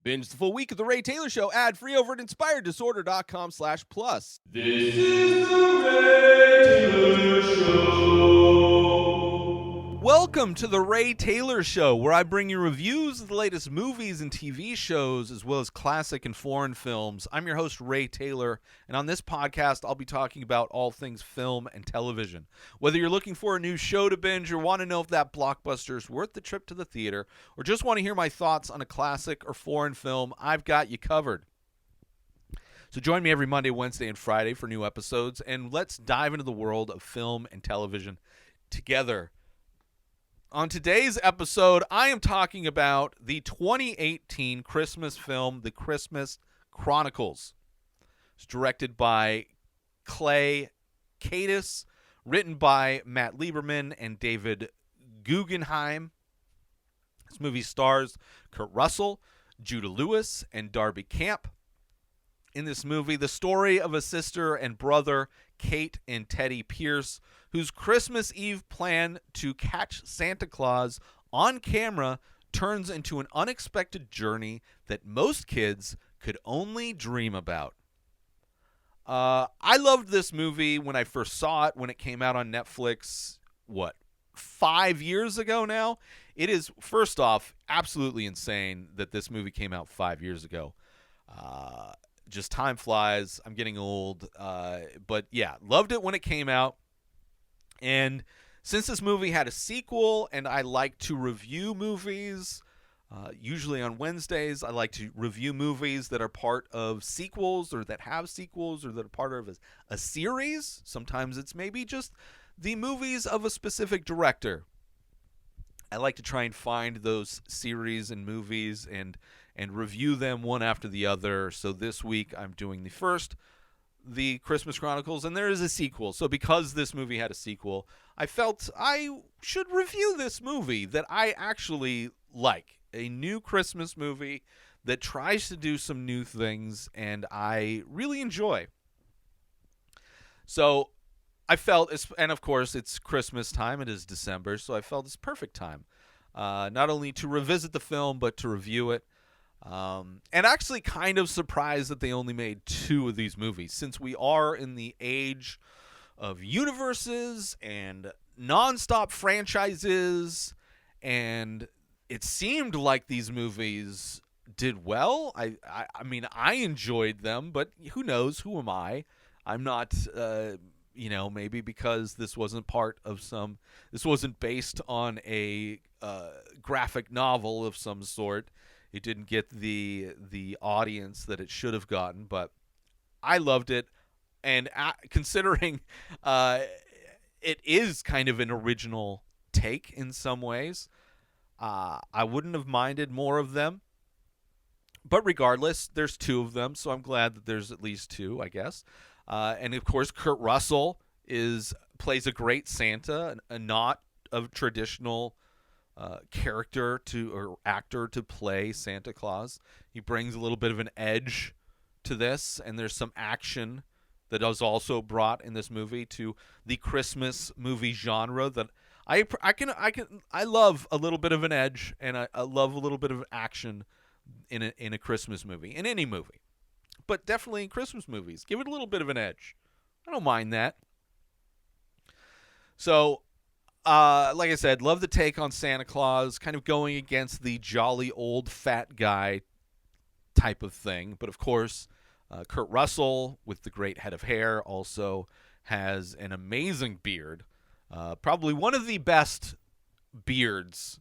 Binge the full week of The Ray Taylor Show ad-free over at inspireddisorder.com/plus. This is The Ray Taylor Show. Welcome to The Ray Taylor Show, where I bring you reviews of the latest movies and TV shows, as well as classic and foreign films. I'm your host, Ray Taylor, and on this podcast, I'll be talking about all things film and television. Whether you're looking for a new show to binge or want to know if that blockbuster is worth the trip to the theater, or just want to hear my thoughts on a classic or foreign film, I've got you covered. So join me every Monday, Wednesday, and Friday for new episodes, and let's dive into the world of film and television together. On today's episode, I am talking about the 2018 Christmas film, The Christmas Chronicles. It's directed by Clay Kaytis, written by Matt Lieberman and David Guggenheim. This movie stars Kurt Russell, Judah Lewis, and Darby Camp. In this movie, the story of a sister and brother, Kate and Teddy Pierce, whose Christmas Eve plan to catch Santa Claus on camera turns into an unexpected journey that most kids could only dream about. I loved this movie when I first saw it, when it came out on Netflix, 5 years ago now? It is, first off, absolutely insane that this movie came out 5 years ago. Just time flies. I'm getting old. But yeah, loved it when it came out. And since this movie had a sequel, and I like to review movies, usually on Wednesdays, I like to review movies that are part of sequels or that have sequels or that are part of a series. Sometimes it's maybe just the movies of a specific director. I like to try and find those series and movies and review them one after the other. So this week I'm doing the first, The Christmas Chronicles, and there is a sequel. So because this movie had a sequel, I felt I should review this movie that I actually like. A new Christmas movie that tries to do some new things and I really enjoy. So I felt, and of course it's Christmas time, it is December, so I felt it's perfect time. Not only to revisit the film, but to review it. And actually kind of surprised that they only made 2 of these movies, since we are in the age of universes and nonstop franchises, and it seemed like these movies did well. I mean, I enjoyed them, but who knows? Who am I? I'm not, maybe because this wasn't this wasn't based on a graphic novel of some sort. It didn't get the audience that it should have gotten, but I loved it. And considering it is kind of an original take in some ways, I wouldn't have minded more of them. But regardless, there's 2 of them, so I'm glad that there's at least 2, I guess. And of course, Kurt Russell plays a great Santa, not a traditional character or actor to play Santa Claus. He brings a little bit of an edge to this, and there's some action that is also brought in this movie to the Christmas movie genre that I love a little bit of an edge, and I love a little bit of action in a Christmas movie, in any movie, but definitely in Christmas movies. Give it a little bit of an edge. I don't mind that. So, like I said, love the take on Santa Claus, kind of going against the jolly old fat guy type of thing. But of course, Kurt Russell, with the great head of hair, also has an amazing beard. Probably one of the best beards,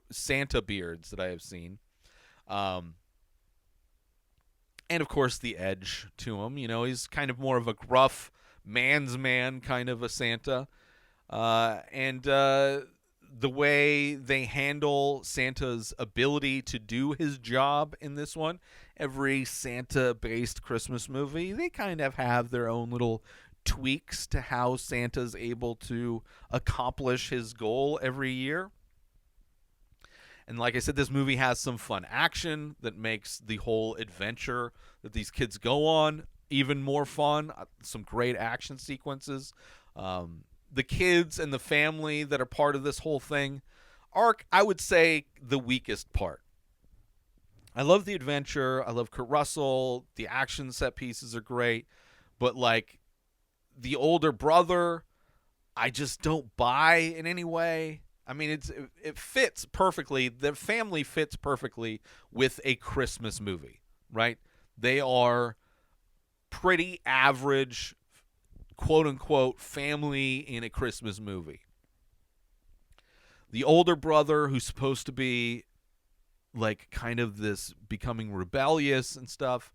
Santa beards, that I have seen. And of course, the edge to him. He's kind of more of a gruff man's man kind of a Santa. And the way they handle Santa's ability to do his job in this one, every Santa-based Christmas movie, they kind of have their own little tweaks to how Santa's able to accomplish his goal every year. And like I said, this movie has some fun action that makes the whole adventure that these kids go on even more fun. Some great action sequences. The kids and the family that are part of this whole thing are, I would say, the weakest part. I love the adventure. I love Kurt Russell. The action set pieces are great. But, like, the older brother, I just don't buy in any way. I mean, it fits perfectly. The family fits perfectly with a Christmas movie, right? They are pretty average, quote unquote, family in a Christmas movie. The older brother, who's supposed to be like kind of this becoming rebellious and stuff,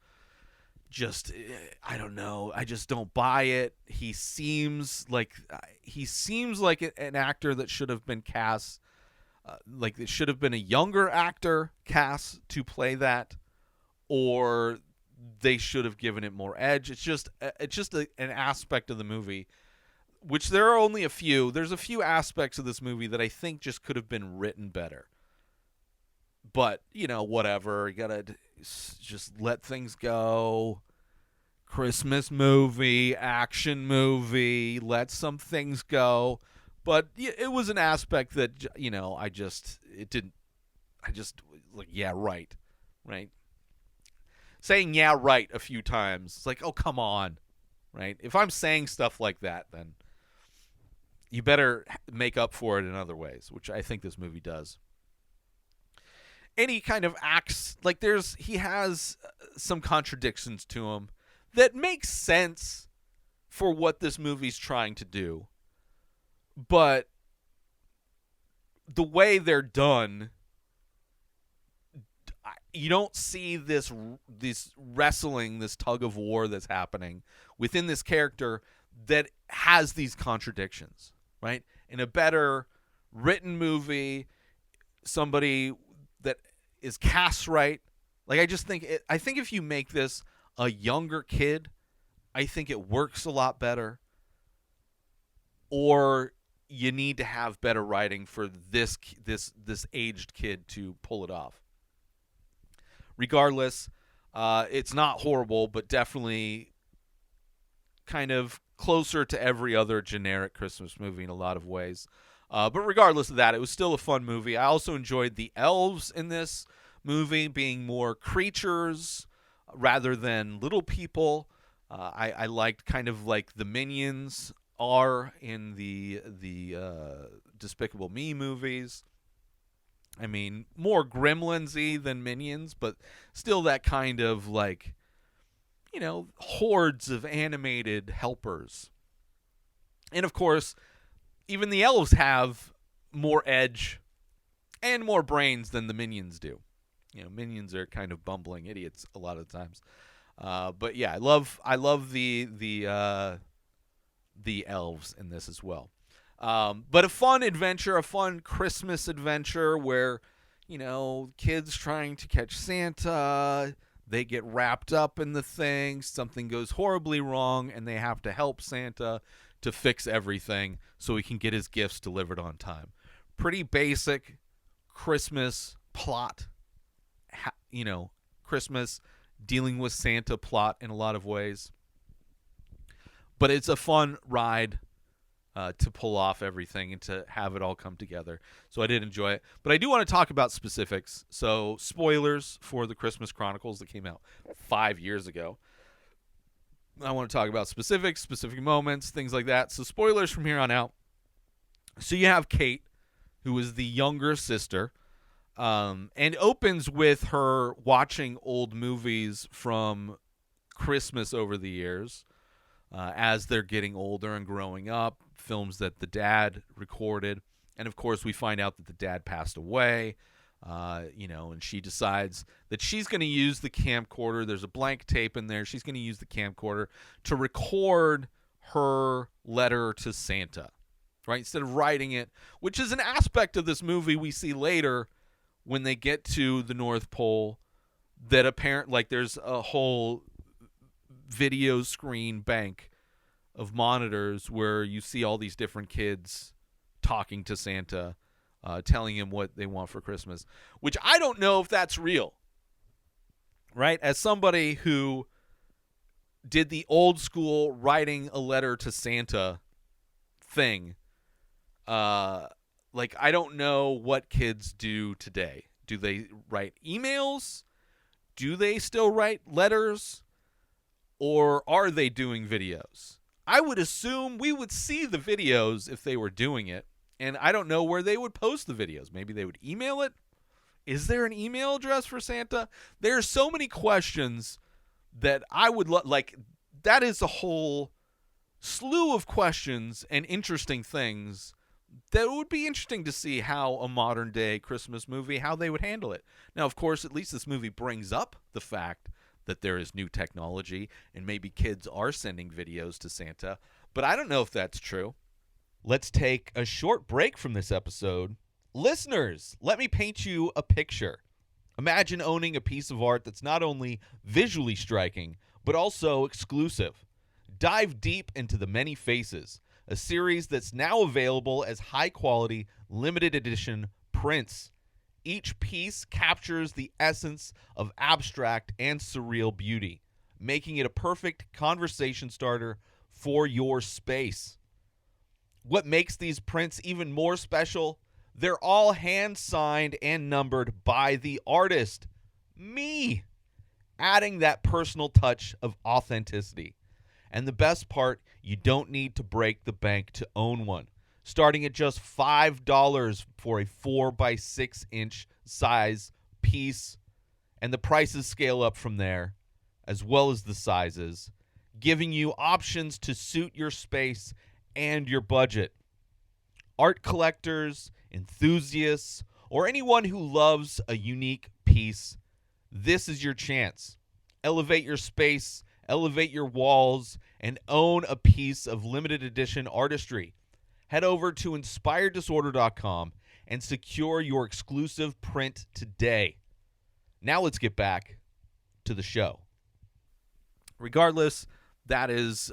just, I don't know, I just don't buy it. He seems like an actor that should have been cast, like it should have been a younger actor cast to play that, or they should have given it more edge. It's just an aspect of the movie, which there are only a few. There's a few aspects of this movie that I think just could have been written better. But, whatever. You gotta just let things go. Christmas movie, action movie, let some things go. But it was an aspect that, like, yeah, right. Right? Saying yeah, right a few times. It's like, oh, come on. Right? If I'm saying stuff like that, then you better make up for it in other ways, which I think this movie does. Any kind of acts, like he has some contradictions to him that makes sense for what this movie's trying to do. But the way they're done, you don't see this wrestling, this tug of war that's happening within this character that has these contradictions, right? In a better written movie, somebody that is cast right. Like, I think if you make this a younger kid, I think it works a lot better. Or you need to have better writing for this aged kid to pull it off. Regardless, it's not horrible, but definitely kind of closer to every other generic Christmas movie in a lot of ways. But regardless of that, it was still a fun movie. I also enjoyed the elves in this movie being more creatures rather than little people. I liked kind of like the minions are in the Despicable Me movies. I mean, more Gremlins-y than Minions, but still that kind of like, hordes of animated helpers. And of course, even the elves have more edge and more brains than the minions do. Minions are kind of bumbling idiots a lot of the times. But yeah, I love the elves in this as well. But a fun adventure, a fun Christmas adventure where, kids trying to catch Santa, they get wrapped up in the thing, something goes horribly wrong, and they have to help Santa to fix everything so he can get his gifts delivered on time. Pretty basic Christmas plot, Christmas dealing with Santa plot in a lot of ways. But it's a fun ride to pull off everything and to have it all come together. So I did enjoy it. But I do want to talk about specifics. So spoilers for the Christmas Chronicles that came out 5 years ago. I want to talk about specific moments, things like that. So spoilers from here on out. So you have Kate, who is the younger sister, and opens with her watching old movies from Christmas over the years as they're getting older and growing up, films that the dad recorded. And, of course, we find out that the dad passed away. And she decides that she's going to use the camcorder. There's a blank tape in there. She's going to use the camcorder to record her letter to Santa, right? Instead of writing it, which is an aspect of this movie we see later when they get to the North Pole, that there's a whole video screen bank of monitors where you see all these different kids talking to Santa, telling him what they want for Christmas, which I don't know if that's real, right? As somebody who did the old school writing a letter to Santa thing, I don't know what kids do today. Do they write emails? do they still write letters, or are they doing videos? I would assume we would see the videos if they were doing it, and I don't know where they would post the videos. Maybe they would email it? Is there an email address for Santa? There are so many questions that I would like. That is a whole slew of questions and interesting things that would be interesting to see how a modern day Christmas movie, how they would handle it. Now, of course, at least this movie brings up the fact that there is new technology and maybe kids are sending videos to Santa, but I don't know if that's true. Let's take a short break from this episode. Listeners, let me paint you a picture. Imagine owning a piece of art that's not only visually striking, but also exclusive. Dive deep into The Many Faces, a series that's now available as high-quality, limited edition prints. Each piece captures the essence of abstract and surreal beauty, making it a perfect conversation starter for your space. What makes these prints even more special? They're all hand-signed and numbered by the artist, me, adding that personal touch of authenticity. And the best part, you don't need to break the bank to own one. Starting at just $5 for a 4x6 inch size piece. And the prices scale up from there, as well as the sizes, giving you options to suit your space and your budget. Art collectors, enthusiasts, or anyone who loves a unique piece, this is your chance. Elevate your space, elevate your walls, and own a piece of limited edition artistry. Head over to inspireddisorder.com and secure your exclusive print today. Now let's get back to the show. Regardless, that is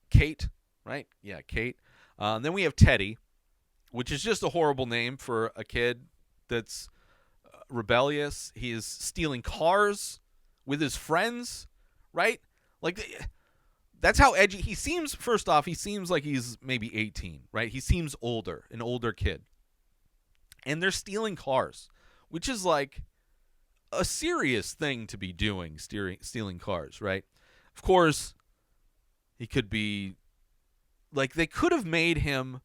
Kate, right? Yeah, Kate. Then we have Teddy, which is just a horrible name for a kid that's rebellious. He is stealing cars with his friends, right? Like, that's how edgy he seems. First off, he seems like he's maybe 18, right? He seems older, an older kid. And they're stealing cars, which is like a serious thing to be doing, stealing cars, right? Of course, he could be, like, they could have made him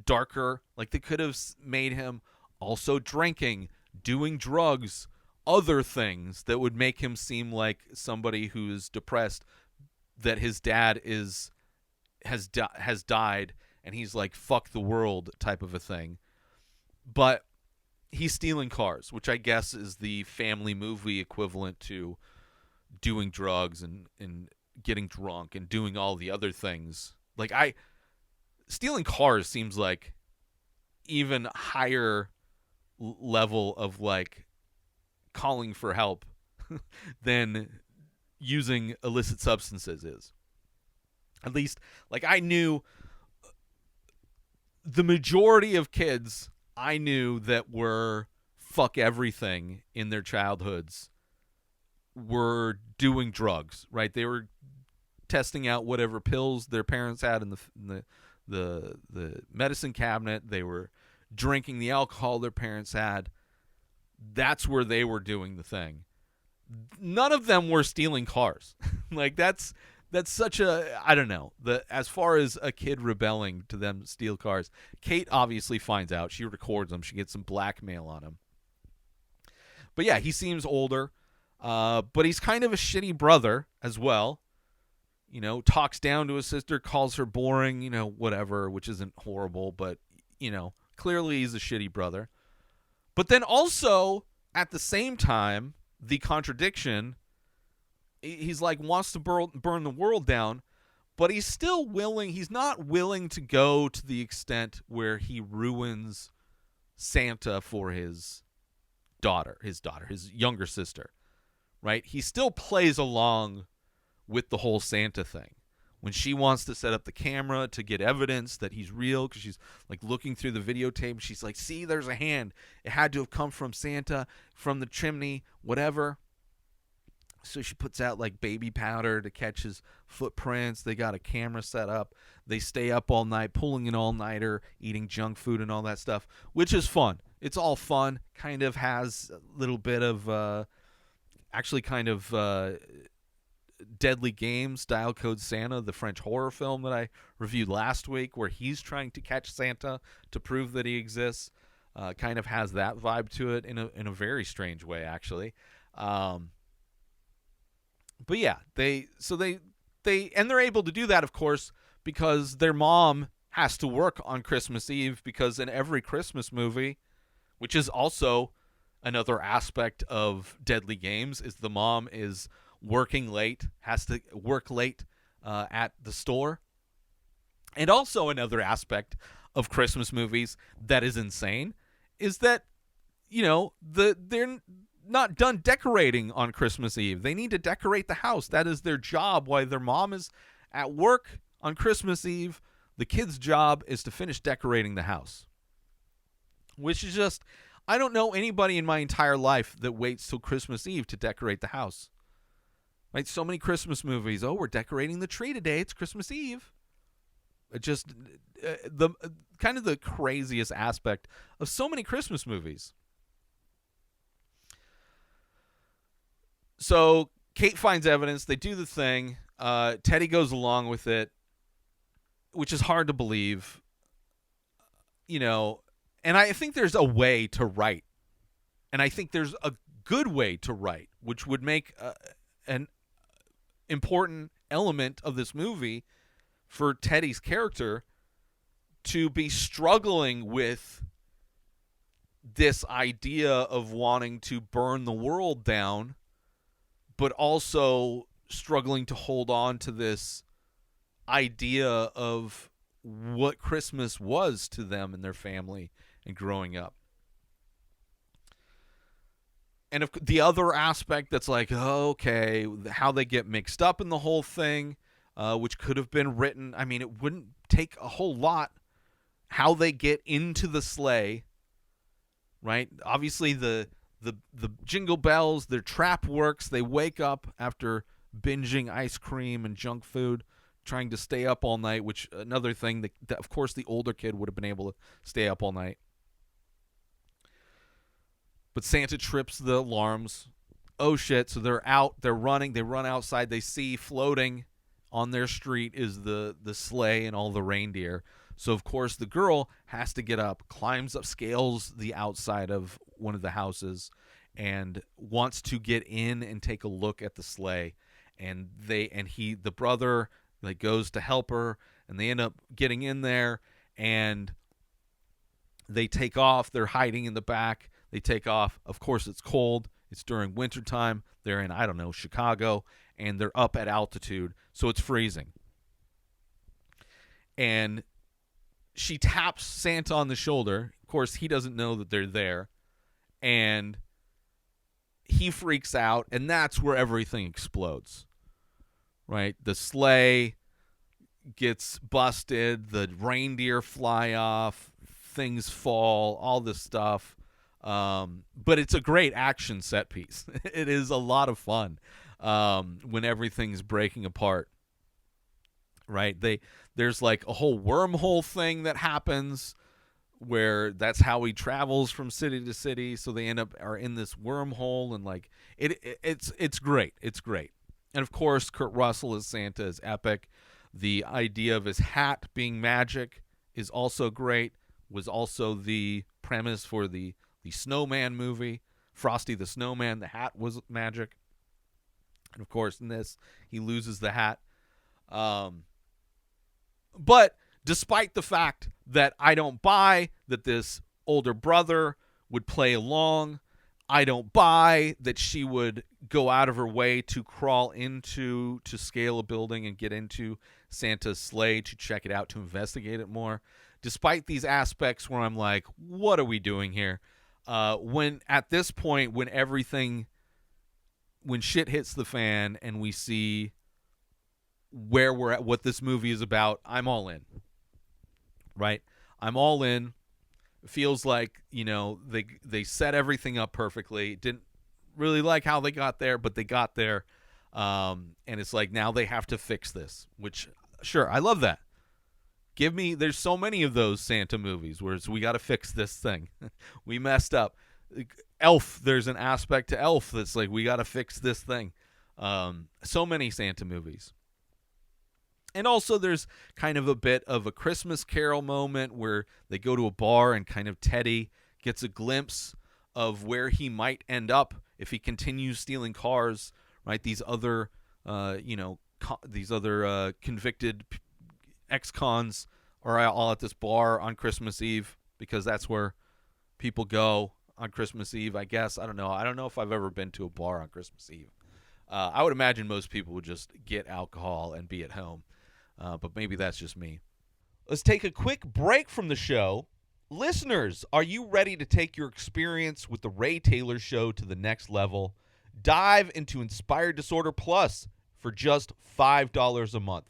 darker. Like, they could have made him also drinking, doing drugs, other things that would make him seem like somebody who's depressed, that his dad has died and he's like, fuck the world type of a thing. But he's stealing cars, which I guess is the family movie equivalent to doing drugs and getting drunk and doing all the other things. Like, stealing cars seems like even higher level of like calling for help than using illicit substances is. At least, like, I knew the majority of kids I knew that were fuck everything in their childhoods were doing drugs, right? They were testing out whatever pills their parents had in the medicine cabinet. They were drinking the alcohol their parents had. That's where they were doing the thing. None of them were stealing cars. Like, that's such a, I don't know. As far as a kid rebelling to them steal cars, Kate obviously finds out. She records them. She gets some blackmail on him. But yeah, he seems older. But he's kind of a shitty brother as well. You know, talks down to his sister, calls her boring, you know, whatever, which isn't horrible, but, you know, clearly he's a shitty brother. But then also, at the same time, the contradiction, he's like, wants to burn the world down, but he's still willing, he's not willing to go to the extent where he ruins Santa for his younger sister, right? He still plays along with the whole Santa thing. When she wants to set up the camera to get evidence that he's real, because she's like looking through the videotape, she's like, see, there's a hand. It had to have come from Santa, from the chimney, whatever. So she puts out like baby powder to catch his footprints. They got a camera set up. They stay up all night, pulling an all-nighter, eating junk food and all that stuff, which is fun. It's all fun. Kind of has a little bit of actually kind of Deadly Games, Dial Code Santa, the French horror film that I reviewed last week, where he's trying to catch Santa to prove that he exists. Kind of has that vibe to it in a very strange way, actually. But yeah, they're able to do that, of course, because their mom has to work on Christmas Eve, because in every Christmas movie, which is also another aspect of Deadly Games, is the mom is working late, has to work late at the store. And also another aspect of Christmas movies that is insane is that, they're not done decorating on Christmas Eve. They need to decorate the house. That is their job. While their mom is at work on Christmas Eve, the kid's job is to finish decorating the house. Which is just, I don't know anybody in my entire life that waits till Christmas Eve to decorate the house. Right? So many Christmas movies. Oh, we're decorating the tree today. It's Christmas Eve. Just the kind of the craziest aspect of so many Christmas movies. So Kate finds evidence. They do the thing. Teddy goes along with it, which is hard to believe. And I think there's a way to write. And I think there's a good way to write, which would make an important element of this movie for Teddy's character to be struggling with this idea of wanting to burn the world down, but also struggling to hold on to this idea of what Christmas was to them and their family and growing up. And the other aspect that's like, okay, how they get mixed up in the whole thing, which could have been written. I mean, it wouldn't take a whole lot. How they get into the sleigh, right? Obviously, the jingle bells, their trap works. They wake up after binging ice cream and junk food, trying to stay up all night, which another thing that of course, the older kid would have been able to stay up all night. But Santa trips the alarms. Oh, shit. So they're out. They're running. They run outside. They see floating on their street is the sleigh and all the reindeer. So, of course, the girl has to get up, climbs up, scales the outside of one of the houses, and wants to get in and take a look at the sleigh. And the brother goes to help her, and they end up getting in there, and they take off. They're hiding in the back. They take off. Of course, it's cold. It's during wintertime. They're in, Chicago, and they're up at altitude, so it's freezing. And she taps Santa on the shoulder. Of course, he doesn't know that they're there, and he freaks out, and that's where everything explodes, right? The sleigh gets busted, the reindeer fly off, things fall, all this stuff. But it's a great action set piece. It is a lot of fun when everything's breaking apart, right? There's like a whole wormhole thing that happens where that's how he travels from city to city. So they are in this wormhole, and it's great. It's great. And of course, Kurt Russell as Santa is epic. The idea of his hat being magic is also great. Was also the premise for the Snowman movie, Frosty the Snowman. The hat was magic. And of course, in this, he loses the hat. But despite the fact that I don't buy that this older brother would play along, I don't buy that she would go out of her way to crawl to scale a building and get into Santa's sleigh to check it out, to investigate it more. Despite these aspects where I'm like, what are we doing here? When at this point, when shit hits the fan and we see where we're at, what this movie is about, I'm all in. Right? I'm all in. It feels like, they set everything up perfectly. Didn't really like how they got there, but they got there. And it's like, now they have to fix this, which, sure, I love that. There's so many of those Santa movies where we got to fix this thing. We messed up. Elf, there's an aspect to Elf that's like, we got to fix this thing. So many Santa movies. And also there's kind of a bit of a Christmas Carol moment where they go to a bar and kind of Teddy gets a glimpse of where he might end up if he continues stealing cars, right? These other, convicted ex-cons are all at this bar on Christmas Eve because that's where people go on Christmas Eve, I guess. I don't know. I don't know if I've ever been to a bar on Christmas Eve. I would imagine most people would just get alcohol and be at home. But maybe that's just me. Let's take a quick break from the show. Listeners, are you ready to take your experience with the Ray Taylor Show to the next level? Dive into Inspired Disorder Plus for just $5 a month.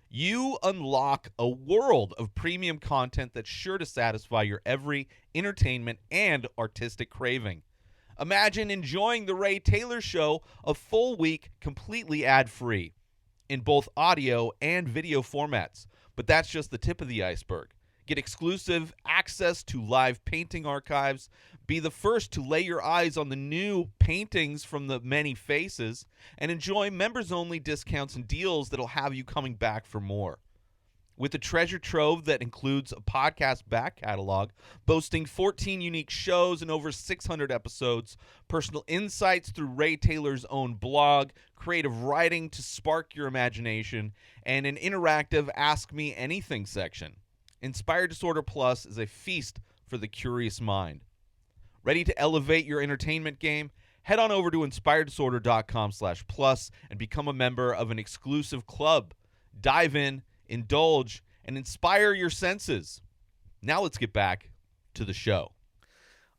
You unlock a world of premium content that's sure to satisfy your every entertainment and artistic craving. Imagine enjoying the Ray Taylor Show a full week completely ad-free in both audio and video formats. But that's just the tip of the iceberg. Get exclusive access to live painting archives. Be the first to lay your eyes on the new paintings from the many faces. And enjoy members-only discounts and deals that'll have you coming back for more. With a treasure trove that includes a podcast back catalog, boasting 14 unique shows and over 600 episodes, personal insights through Ray Taylor's own blog, creative writing to spark your imagination, and an interactive Ask Me Anything section. Inspired Disorder Plus is a feast for the curious mind. Ready to elevate your entertainment game? Head on over to inspireddisorder.com/plus and become a member of an exclusive club. Dive in, indulge, and inspire your senses. Now let's get back to the show.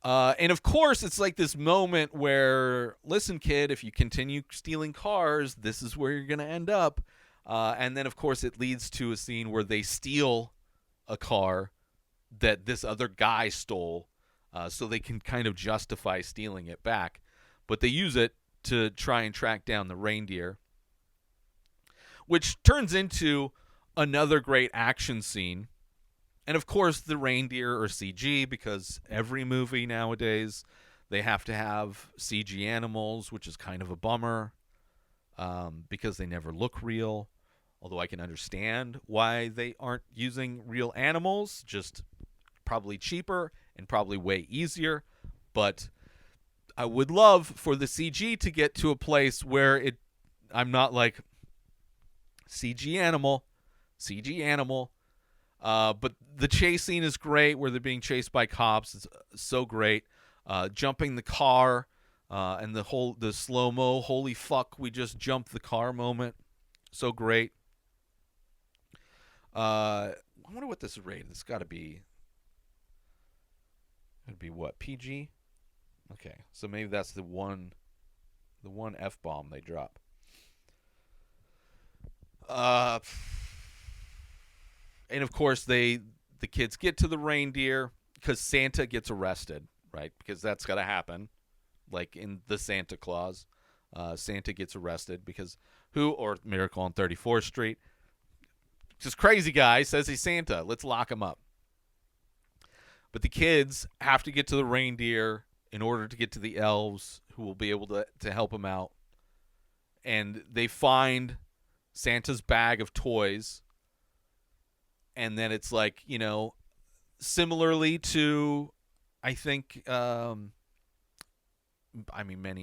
And of course, it's like this moment where, listen, kid, if you continue stealing cars, this is where you're going to end up. And then, of course, it leads to a scene where they steal a car that this other guy stole, so they can kind of justify stealing it back. But they use it to try and track down the reindeer, which turns into another great action scene. And of course, the reindeer are CG because every movie nowadays, they have to have CG animals, which is kind of a bummer because they never look real. Although I can understand why they aren't using real animals, just probably cheaper and probably way easier. But I would love for the CG to get to a place where I'm not like, CG animal. But the chase scene is great where they're being chased by cops. It's so great. Jumping the car and the slow-mo, holy fuck, we just jumped the car moment. So great. I wonder what this is rated. It's got to be, it'd be what, PG? Okay, so maybe that's the one F-bomb they drop. And of course the kids get to the reindeer because Santa gets arrested, right? Because that's got to happen, like in the Santa Claus. Santa gets arrested because or Miracle on 34th Street. This crazy guy says he's Santa. Let's lock him up. But the kids have to get to the reindeer in order to get to the elves who will be able to help him out. And they find Santa's bag of toys. And then it's like, similarly to, I think, many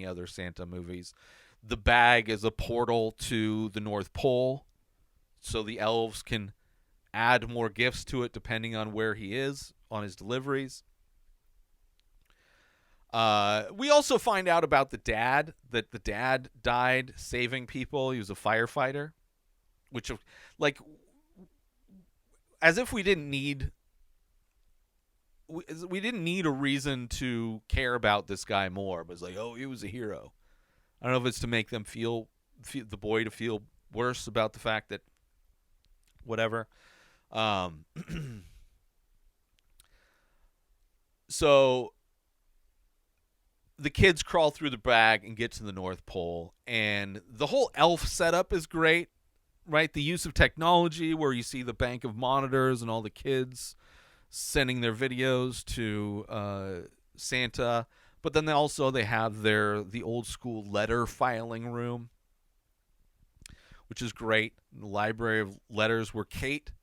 other Santa movies, the bag is a portal to the North Pole. So the elves can add more gifts to it depending on where he is on his deliveries. We also find out about the dad, that the dad died saving people. He was a firefighter, which, like, as if we didn't need a reason to care about this guy more. But it's like, oh, he was a hero. I don't know if it's to make them feel the boy to feel worse about the fact that whatever. So the kids crawl through the bag and get to the North Pole, and the whole elf setup is great, right? The use of technology where you see the bank of monitors and all the kids sending their videos to Santa. But then they have the old school letter filing room, which is great. The library of letters where Kate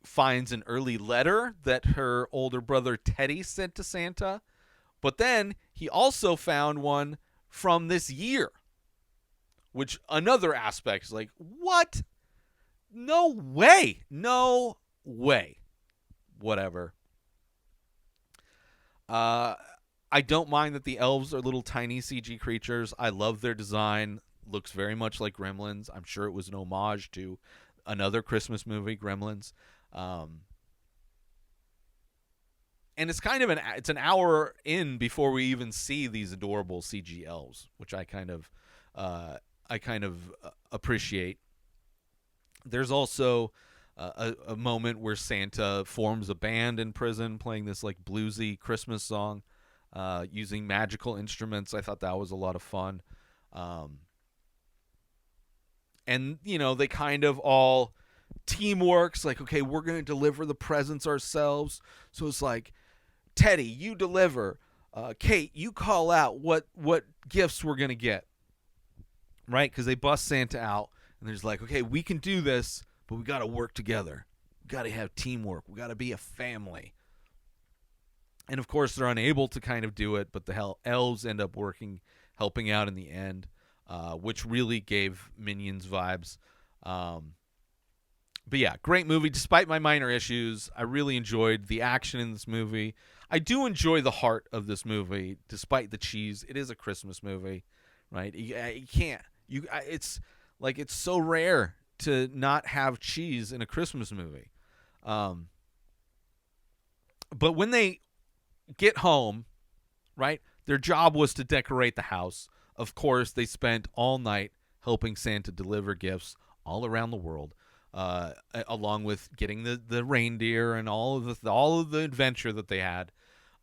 finds an early letter that her older brother Teddy sent to Santa. But then he also found one from this year, which another aspect is like, what? No way. No way. Whatever. I don't mind that the elves are little tiny CG creatures. I love their design. Looks very much like Gremlins. I'm sure it was an homage to another Christmas movie, Gremlins. And it's kind of it's an hour in before we even see these adorable CG elves, which I kind of appreciate. There's also a moment where Santa forms a band in prison, playing this like bluesy Christmas song, using magical instruments. I thought that was a lot of fun. And they kind of all teamworks, like, okay, we're going to deliver the presents ourselves. So it's like, Teddy, you deliver. Kate, you call out what gifts we're going to get. Right? Because they bust Santa out, and there's like, okay, we can do this, but we got to work together. We got to have teamwork. We got to be a family. And, of course, they're unable to kind of do it, but the elves end up helping out in the end, which really gave Minions vibes. But yeah, great movie. Despite my minor issues, I really enjoyed the action in this movie. I do enjoy the heart of this movie, despite the cheese. It is a Christmas movie, right? You can't. It's like, it's so rare to not have cheese in a Christmas movie. But when they get home, right, their job was to decorate the house. Of course, they spent all night helping Santa deliver gifts all around the world. Along with getting the reindeer and all of the adventure that they had.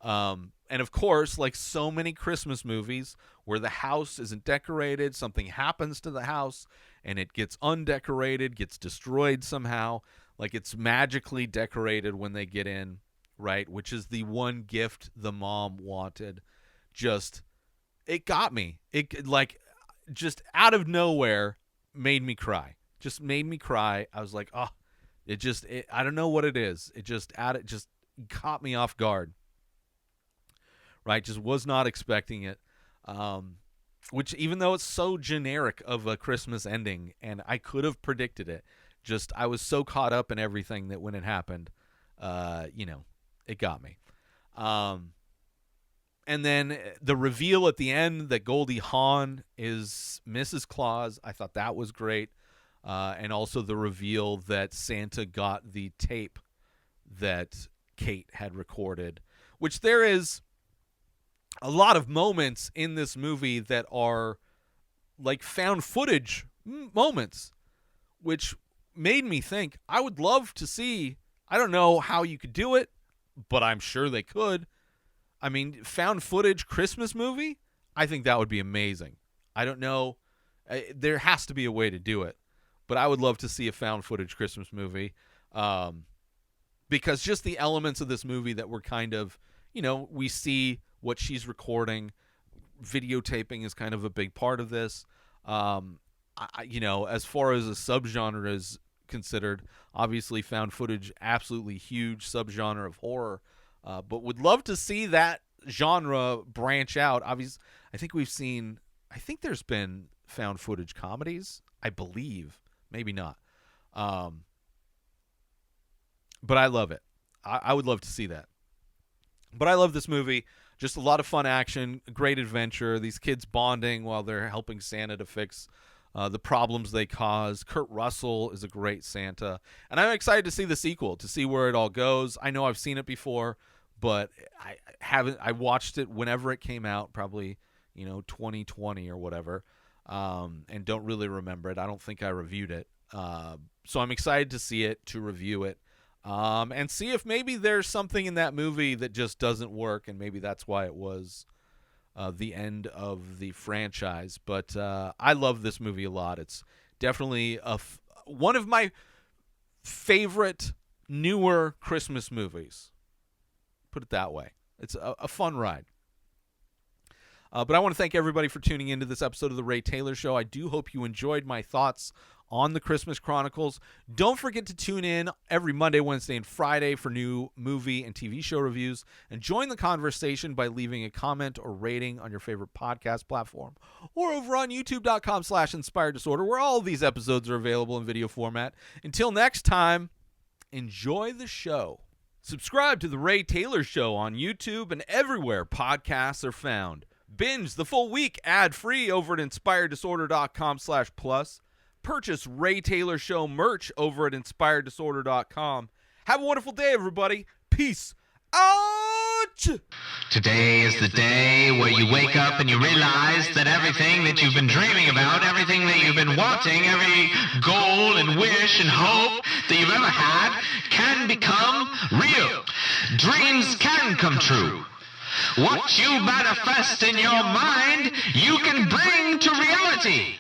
And of course, like so many Christmas movies where the house isn't decorated, something happens to the house and it gets undecorated, gets destroyed somehow. Like it's magically decorated when they get in, right? Which is the one gift the mom wanted. It got me. It like just out of nowhere made me cry. Just made me cry. I was like, oh, I don't know what it is. It just caught me off guard. Right? Just was not expecting it. Which, even though it's so generic of a Christmas ending, and I could have predicted it, I was so caught up in everything that when it happened, it got me. And then the reveal at the end that Goldie Hawn is Mrs. Claus, I thought that was great. And also the reveal that Santa got the tape that Kate had recorded, which there is a lot of moments in this movie that are like found footage moments, which made me think I would love to see. I don't know how you could do it, but I'm sure they could. I mean, found footage Christmas movie, I think that would be amazing. I don't know. There has to be a way to do it. But I would love to see a found footage Christmas movie, because just the elements of this movie that were kind of, we see what she's recording. Videotaping is kind of a big part of this. As far as a subgenre is considered, obviously found footage, absolutely huge subgenre of horror. But would love to see that genre branch out. Obviously, I think there's been found footage comedies, I believe. Maybe not. But I love it. I would love to see that. But I love this movie. Just a lot of fun action, great adventure. These kids bonding while they're helping Santa to fix the problems they cause. Kurt Russell is a great Santa. And I'm excited to see the sequel, to see where it all goes. I know I've seen it before, but I watched it whenever it came out, probably, 2020 or whatever. And don't really remember it. I don't think I reviewed it. So I'm excited to see it, to review it, and see if maybe there's something in that movie that just doesn't work, and maybe that's why it was the end of the franchise. But I love this movie a lot. It's definitely one of my favorite newer Christmas movies. Put it that way. It's a fun ride. But I want to thank everybody for tuning into this episode of The Ray Taylor Show. I do hope you enjoyed my thoughts on the Christmas Chronicles. Don't forget to tune in every Monday, Wednesday, and Friday for new movie and TV show reviews, and join the conversation by leaving a comment or rating on your favorite podcast platform or over on youtube.com/inspired disorder, where all of these episodes are available in video format. Until next time, enjoy the show. Subscribe to The Ray Taylor Show on YouTube and everywhere podcasts are found. Binge the full week ad-free over at inspireddisorder.com/plus. Purchase Ray Taylor Show merch over at inspireddisorder.com. Have a wonderful day, everybody. Peace out! Today is the day where you wake up and you realize that everything that you've been dreaming about, everything that you've been wanting, every goal and wish and hope that you've ever had can become real. Dreams can come true. What you manifest in your mind, you can bring to reality.